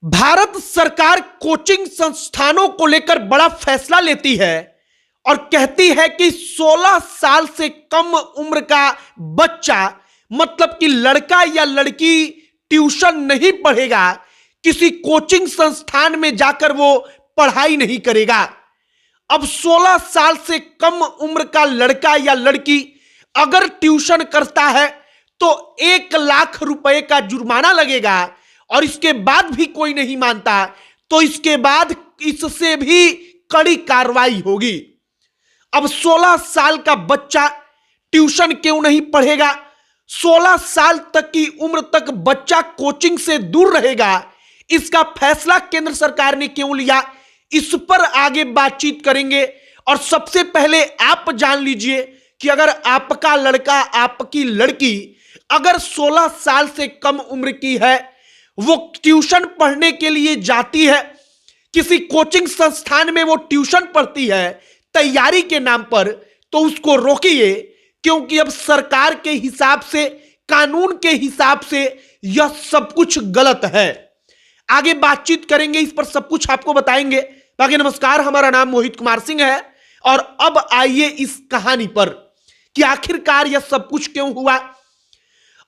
भारत सरकार कोचिंग संस्थानों को लेकर बड़ा फैसला लेती है और कहती है कि 16 साल से कम उम्र का बच्चा मतलब कि लड़का या लड़की ट्यूशन नहीं पढ़ेगा, किसी कोचिंग संस्थान में जाकर वो पढ़ाई नहीं करेगा। अब 16 साल से कम उम्र का लड़का या लड़की अगर ट्यूशन करता है तो 1 लाख रुपए का जुर्माना लगेगा और इसके बाद भी कोई नहीं मानता तो इसके बाद इससे भी कड़ी कार्रवाई होगी। अब 16 साल का बच्चा ट्यूशन क्यों नहीं पढ़ेगा, 16 साल तक की उम्र तक बच्चा कोचिंग से दूर रहेगा, इसका फैसला केंद्र सरकार ने क्यों लिया, इस पर आगे बातचीत करेंगे। और सबसे पहले आप जान लीजिए कि अगर आपका लड़का आपकी लड़की अगर 16 साल से कम उम्र की है, वो ट्यूशन पढ़ने के लिए जाती है, किसी कोचिंग संस्थान में वो ट्यूशन पढ़ती है तैयारी के नाम पर, तो उसको रोकिए, क्योंकि अब सरकार के हिसाब से, कानून के हिसाब से यह सब कुछ गलत है। आगे बातचीत करेंगे, इस पर सब कुछ आपको बताएंगे। बाकी नमस्कार, हमारा नाम मोहित कुमार सिंह है और अब आइए इस कहानी पर कि आखिरकार यह सब कुछ क्यों हुआ।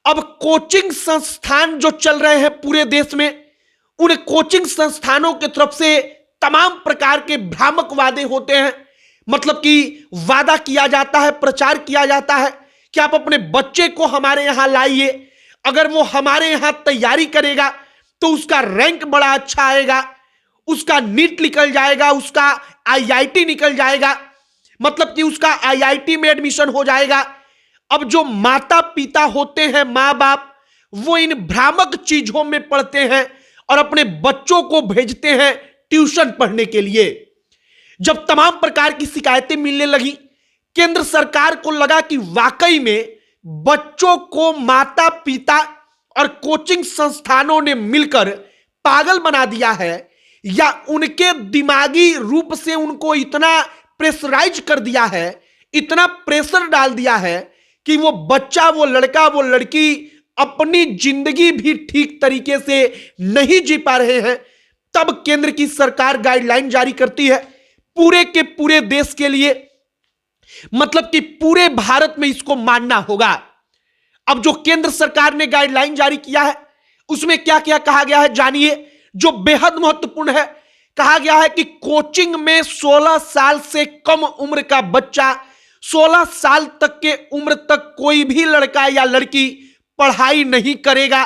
अब कोचिंग संस्थान जो चल रहे हैं पूरे देश में, उन कोचिंग संस्थानों की तरफ से तमाम प्रकार के भ्रामक वादे होते हैं। मतलब कि वादा किया जाता है, प्रचार किया जाता है कि आप अपने बच्चे को हमारे यहां लाइए, अगर वो हमारे यहां तैयारी करेगा तो उसका रैंक बड़ा अच्छा आएगा, उसका नीट निकल जाएगा, उसका आईआईटी निकल जाएगा, मतलब कि उसका आईआईटी में एडमिशन हो जाएगा। अब जो माता पिता होते हैं, माँ बाप, वो इन भ्रामक चीजों में पढ़ते हैं और अपने बच्चों को भेजते हैं ट्यूशन पढ़ने के लिए। जब तमाम प्रकार की शिकायतें मिलने लगी, केंद्र सरकार को लगा कि वाकई में बच्चों को माता पिता और कोचिंग संस्थानों ने मिलकर पागल बना दिया है, या उनके दिमागी रूप से उनको इतना प्रेशराइज कर दिया है, इतना प्रेशर डाल दिया है कि वो बच्चा, वो लड़का, वो लड़की अपनी जिंदगी भी ठीक तरीके से नहीं जी पा रहे हैं। तब केंद्र की सरकार गाइडलाइन जारी करती है पूरे के पूरे देश के लिए, मतलब कि पूरे भारत में इसको मानना होगा। अब जो केंद्र सरकार ने गाइडलाइन जारी किया है उसमें क्या क्या कहा गया है जानिए, जो बेहद महत्वपूर्ण है। कहा गया है कि कोचिंग में 16 साल से कम उम्र का बच्चा, 16 साल तक के उम्र तक कोई भी लड़का या लड़की पढ़ाई नहीं करेगा।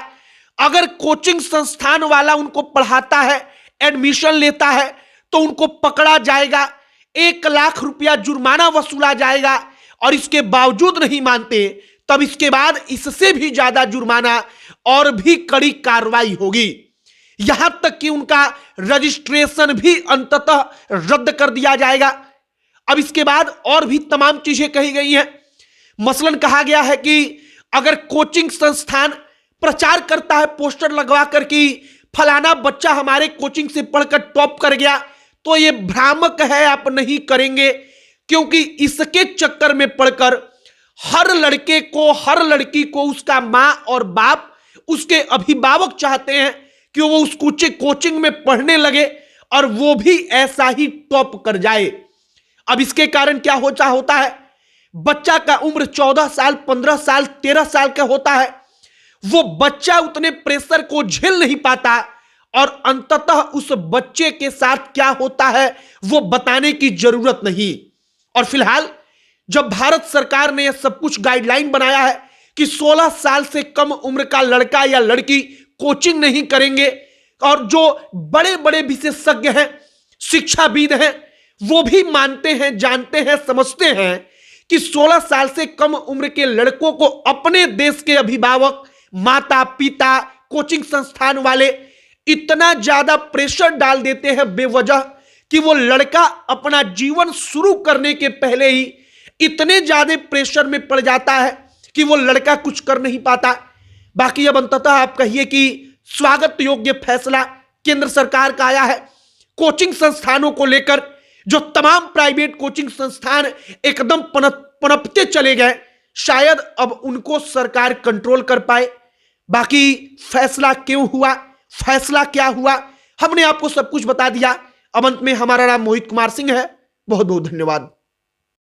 अगर कोचिंग संस्थान वाला उनको पढ़ाता है, एडमिशन लेता है, तो उनको पकड़ा जाएगा, 1 लाख रुपया जुर्माना वसूला जाएगा और इसके बावजूद नहीं मानते तब इसके बाद इससे भी ज्यादा जुर्माना और भी कड़ी कार्रवाई होगी। यहां तक कि उनका रजिस्ट्रेशन भी अंततः रद्द कर दिया जाएगा। अब इसके बाद और भी तमाम चीजें कही गई हैं। मसलन कहा गया है कि अगर कोचिंग संस्थान प्रचार करता है पोस्टर लगवा कर कि फलाना बच्चा हमारे कोचिंग से पढ़कर टॉप कर गया, तो यह भ्रामक है, आप नहीं करेंगे, क्योंकि इसके चक्कर में पढ़कर हर लड़के को, हर लड़की को उसका मां और बाप, उसके अभिभावक चाहते हैं कि वो उस कोचिंग में पढ़ने लगे और वो भी ऐसा ही टॉप कर जाए। अब इसके कारण क्या होता है, बच्चा का उम्र 14 साल, 15 साल, 13 साल का होता है, वो बच्चा उतने प्रेशर को झेल नहीं पाता और अंततः उस बच्चे के साथ क्या होता है वो बताने की जरूरत नहीं। और फिलहाल जब भारत सरकार ने यह सब कुछ गाइडलाइन बनाया है कि 16 साल से कम उम्र का लड़का या लड़की कोचिंग नहीं करेंगे, और जो बड़े बड़े विशेषज्ञ हैं, शिक्षाविद हैं, वो भी मानते हैं, जानते हैं, समझते हैं कि 16 साल से कम उम्र के लड़कों को अपने देश के अभिभावक, माता पिता, कोचिंग संस्थान वाले इतना ज्यादा प्रेशर डाल देते हैं बेवजह कि वो लड़का अपना जीवन शुरू करने के पहले ही इतने ज्यादा प्रेशर में पड़ जाता है कि वो लड़का कुछ कर नहीं पाता। बाकी अब अंततः आप कहिए कि स्वागत योग्य फैसला केंद्र सरकार का आया है कोचिंग संस्थानों को लेकर। जो तमाम प्राइवेट कोचिंग संस्थान एकदम पनपते चले गए, शायद अब उनको सरकार कंट्रोल कर पाए। बाकी फैसला क्यों हुआ, फैसला क्या हुआ, हमने आपको सब कुछ बता दिया। अब अंत में हमारा नाम मोहित कुमार सिंह है। बहुत बहुत धन्यवाद।